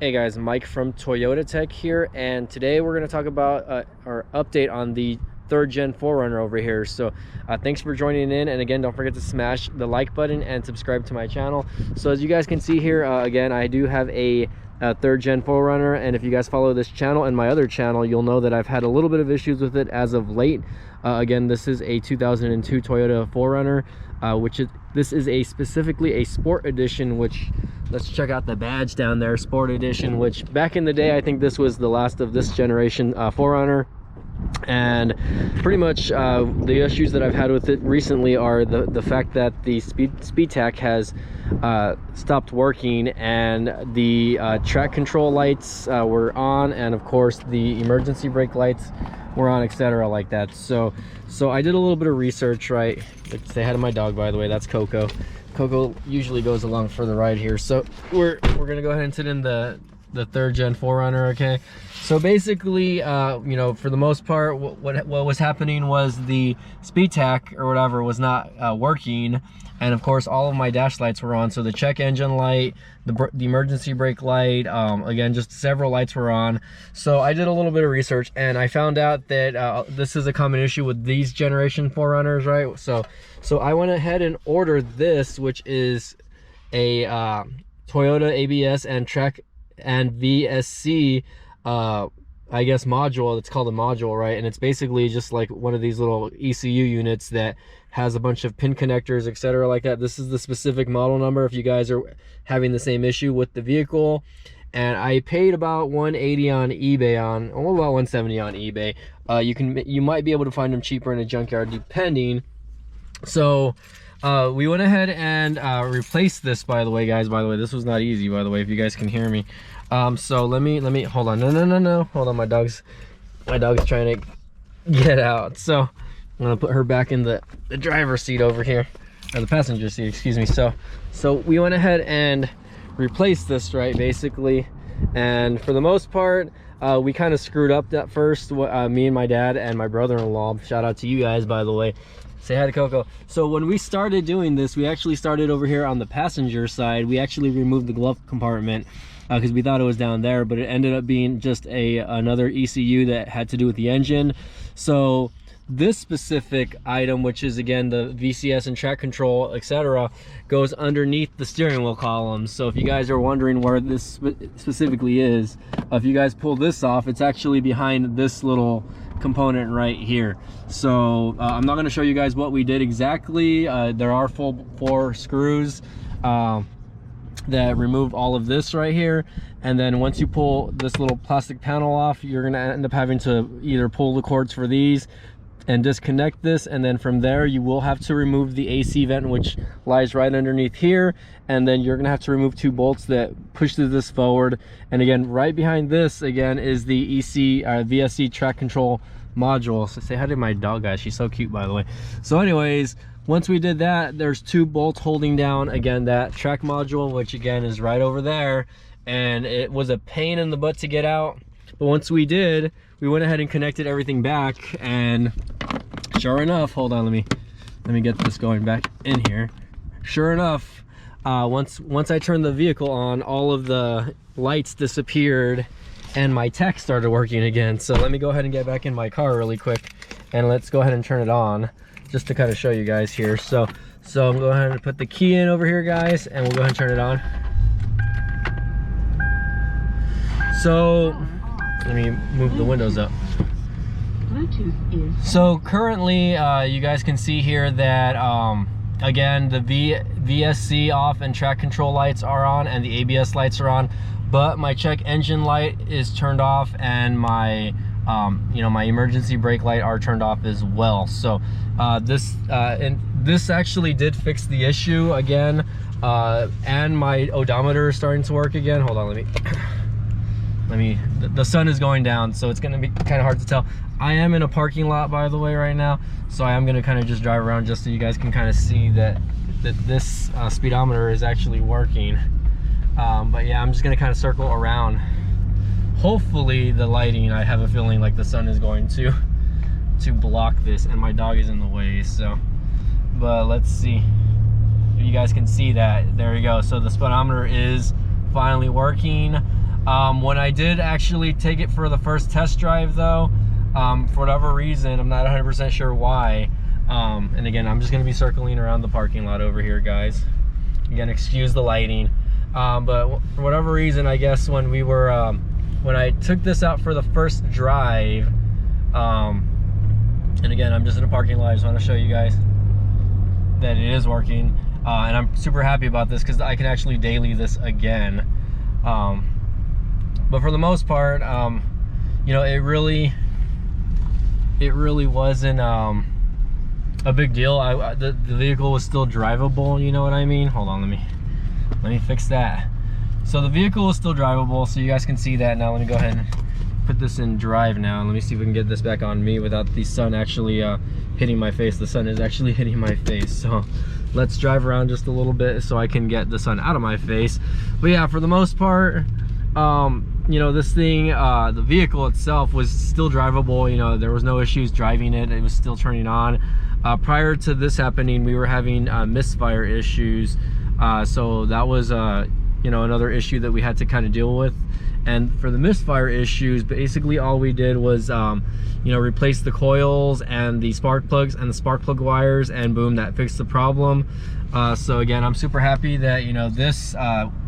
Hey guys, Mike from Toyota Tech here, and today we're going to talk about our update on the 3rd gen 4runner over here. So thanks for joining in, and again, don't forget to smash the like button and subscribe to my channel. So as you guys can see here, again, I do have a 3rd gen 4runner, and if you guys follow this channel and my other channel, you'll know that I've had a little bit of issues with it as of late. Again, this is a 2002 Toyota 4runner, this is specifically a sport edition, which let's check out the badge down there, sport edition, which back in the day, I think this was the last of this generation 4runner. And pretty much the issues that I've had with it recently are the fact that the speed tack has stopped working, and the track control lights were on, and of course the emergency brake lights were on, etc. like that. So I did a little bit of research, right? Let's say hi to my dog, by the way. That's Coco. Coco usually goes along for the ride here. So we're gonna go ahead and sit in the 3rd gen 4runner. Okay, so basically you know, for the most part, what was happening was the speed tack or whatever was not working, and of course all of my dash lights were on. So the check engine light, the emergency brake light, again, just several lights were on. So I did a little bit of research, and I found out that this is a common issue with these generation 4runners, right? So I went ahead and ordered this, which is a Toyota ABS and track and VSC I guess module. It's called a module, right? And it's basically just like one of these little ECU units that has a bunch of pin connectors, etc. like that. This is the specific model number if you guys are having the same issue with the vehicle. And I paid about $180 on eBay, about $170 on eBay. You might be able to find them cheaper in a junkyard depending. So we went ahead and replaced this, by the way, guys. By the way, this was not easy, by the way, if you guys can hear me. So let me hold on. No, hold on. My dog's trying to get out. So I'm gonna put her back in the driver's seat over here, or the passenger seat, excuse me. So we went ahead and replaced this, right, basically. And for the most part, we kind of screwed up at first, me and my dad and my brother-in-law. Shout out to you guys, by the way. Say hi to Coco. So when we started doing this, we actually started over here on the passenger side. We actually removed the glove compartment because we thought it was down there, but it ended up being just another ECU that had to do with the engine. So this specific item, which is again the VCS and track control, etc., goes underneath the steering wheel column. So if you guys are wondering where this specifically is, if you guys pull this off, it's actually behind this little component right here. So I'm not going to show you guys what we did exactly. There are full 4 screws that remove all of this right here, and then once you pull this little plastic panel off, you're going to end up having to either pull the cords for these and disconnect this, and then from there you will have to remove the AC vent, which lies right underneath here, and then you're gonna have to remove 2 bolts that push this forward. And again, right behind this again is the VSC track control module. So say hi to my dog, guys. She's so cute, by the way. So anyways, once we did that, there's 2 bolts holding down again that track module, which again is right over there, and it was a pain in the butt to get out. But once we did, we went ahead and connected everything back, and sure enough, hold on, let me get this going back in here. Sure enough, once I turned the vehicle on, all of the lights disappeared and my tech started working again. So let me go ahead and get back in my car really quick, and let's go ahead and turn it on just to kind of show you guys here. So I'm going ahead and put the key in over here, guys, and we'll go ahead and turn it on. So let me move the windows up. So currently you guys can see here that again the VSC off and track control lights are on, and the ABS lights are on, but my check engine light is turned off, and my you know, my emergency brake light are turned off as well. So this actually did fix the issue again, and my odometer is starting to work again. Hold on, the sun is going down, so it's gonna be kind of hard to tell. I am in a parking lot, by the way, right now, so I am gonna kind of just drive around just so you guys can kind of see that this speedometer is actually working. But yeah, I'm just gonna kind of circle around. Hopefully the lighting, I have a feeling like the sun is going to block this, and my dog is in the way. So, but let's see if you guys can see that. There we go. So the speedometer is finally working. When I did actually take it for the first test drive though, for whatever reason, I'm not 100% sure why, and again, I'm just going to be circling around the parking lot over here, guys. Again, excuse the lighting, but for whatever reason, I guess when we were when I took this out for the first drive, and again, I'm just in a parking lot, I just want to show you guys that it is working, and I'm super happy about this because I can actually daily this again. But for the most part, you know, it really wasn't a big deal. The vehicle was still drivable, you know what I mean? Hold on, let me fix that. So the vehicle was still drivable, so you guys can see that. Now let me go ahead and put this in drive now, and let me see if we can get this back on me without the sun actually hitting my face. The sun is actually hitting my face, so let's drive around just a little bit so I can get the sun out of my face. But yeah, for the most part, you know, this thing, the vehicle itself was still drivable. You know, there was no issues driving it. It was still turning on. Prior to this happening, we were having misfire issues, so that was you know, another issue that we had to kind of deal with. And for the misfire issues, basically all we did was you know, replace the coils and the spark plugs and the spark plug wires, and boom, that fixed the problem. So again, I'm super happy that, you know, this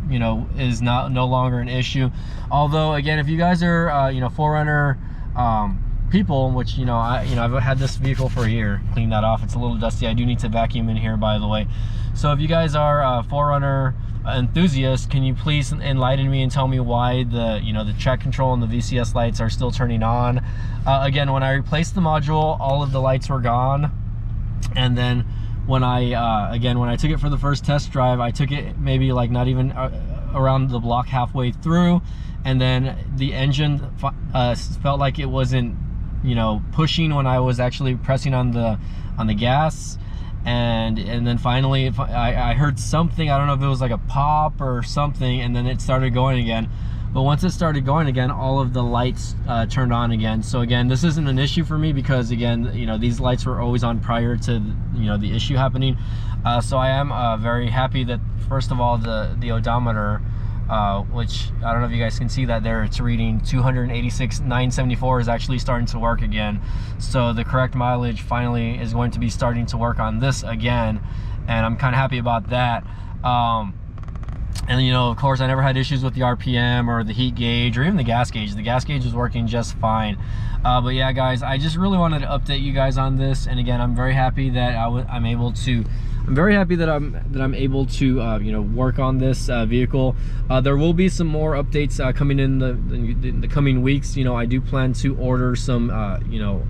you know, is no longer an issue. Although again, if you guys are you know, 4Runner people, which, you know, I've had this vehicle for a year. Clean that off, it's a little dusty. I do need to vacuum in here, by the way. So if you guys are 4Runner enthusiasts, can you please enlighten me and tell me why the, you know, the track control and the VCS lights are still turning on? Again, when I replaced the module, all of the lights were gone. And then when I again, when I took it for the first test drive, I took it maybe like not even around the block halfway through, and then the engine felt like it wasn't, you know, pushing when I was actually pressing on the gas. And then finally I heard something, I don't know if it was like a pop or something, and then it started going again. But once it started going again, all of the lights turned on again. So again, this isn't an issue for me because, again, you know, these lights were always on prior to, you know, the issue happening. So I am very happy that, first of all, the odometer, which I don't know if you guys can see that there, it's reading 286,974, is actually starting to work again. So the correct mileage finally is going to be starting to work on this again, and I'm kind of happy about that. And you know, of course, I never had issues with the RPM or the heat gauge or even the gas gauge. The gas gauge was working just fine. But yeah, guys, I just really wanted to update you guys on this. And again, I'm very happy that I'm able to you know, work on this vehicle. There will be some more updates coming in the coming weeks. You know, I do plan to order some you know,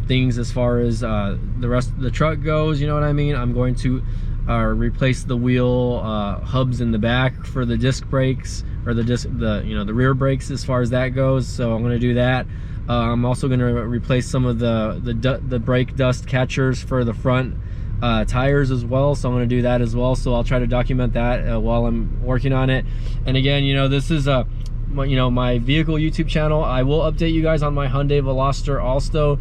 things as far as the rest of the truck goes, you know what I mean? I'm going to replace the wheel hubs in the back for the disc brakes, or the rear brakes as far as that goes. So I'm going to do that. I'm also going to replace some of the brake dust catchers for the front tires as well. So I'm going to do that as well. So I'll try to document that while I'm working on it. And again, you know, this is you know, my vehicle YouTube channel. I will update you guys on my Hyundai Veloster also,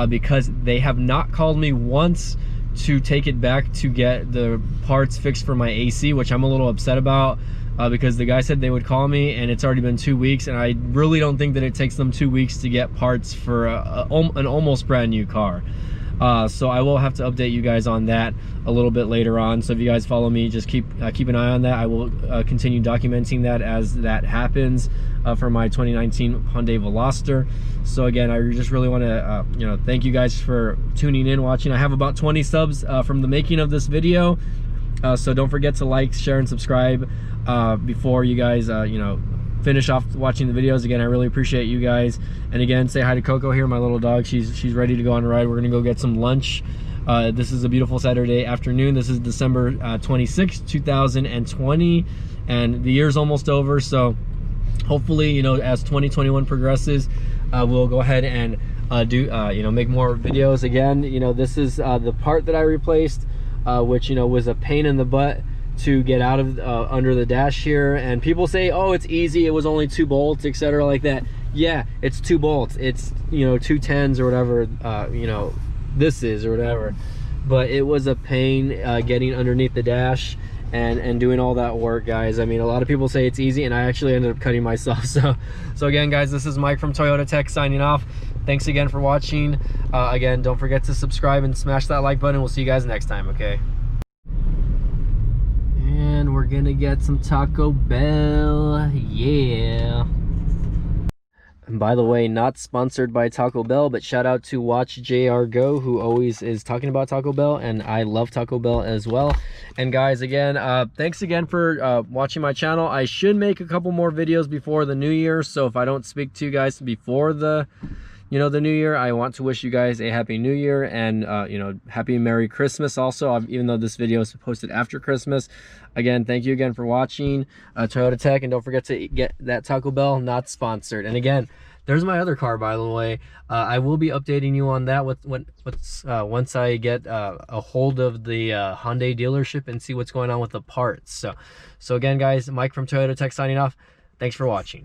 because they have not called me once to take it back to get the parts fixed for my AC, which I'm a little upset about, because the guy said they would call me, and it's already been 2 weeks, and I really don't think that it takes them 2 weeks to get parts for an almost brand new car. So I will have to update you guys on that a little bit later on. So if you guys follow me, just keep an eye on that. I will continue documenting that as that happens for my 2019 Hyundai Veloster. So again, I just really want to you know, thank you guys for tuning in, watching. I have about 20 subs from the making of this video, so don't forget to like, share, and subscribe before you guys you know, finish off watching the videos. Again, I really appreciate you guys. And again, say hi to Coco here, my little dog. She's ready to go on a ride. We're gonna go get some lunch. This is a beautiful Saturday afternoon. This is December 26th, 2020, and the year's almost over. So hopefully, you know, as 2021 progresses, we'll go ahead and do you know, make more videos. Again, you know, this is the part that I replaced, which, you know, was a pain in the butt to get out of under the dash here. And people say, oh, it's easy, it was only 2 bolts, etc., like that. Yeah, it's 2 bolts. It's, you know, 2 10s or whatever you know, this is, or whatever. But it was a pain getting underneath the dash. and doing all that work, guys. I mean, a lot of people say it's easy, and I actually ended up cutting myself. So again, guys, this is Mike from Toyota Tech signing off. Thanks again for watching. Again, don't forget to subscribe and smash that like button. We'll see you guys next time, okay? And we're gonna get some Taco Bell, yeah. And by the way, not sponsored by Taco Bell, but shout out to Watch JR Go, who always is talking about Taco Bell, and I love Taco Bell as well. And guys, again, thanks again for watching my channel. I should make a couple more videos before the new year, so if I don't speak to you guys before the the new year, I want to wish you guys a happy new year, and happy Merry Christmas also, even though this video is posted after Christmas. Again, thank you again for watching Toyota Tech, and don't forget to get that Taco Bell, not sponsored. And again, there's my other car, by the way. I will be updating you on that once I get a hold of the Hyundai dealership and see what's going on with the parts. So again, guys, Mike from Toyota Tech signing off. Thanks for watching.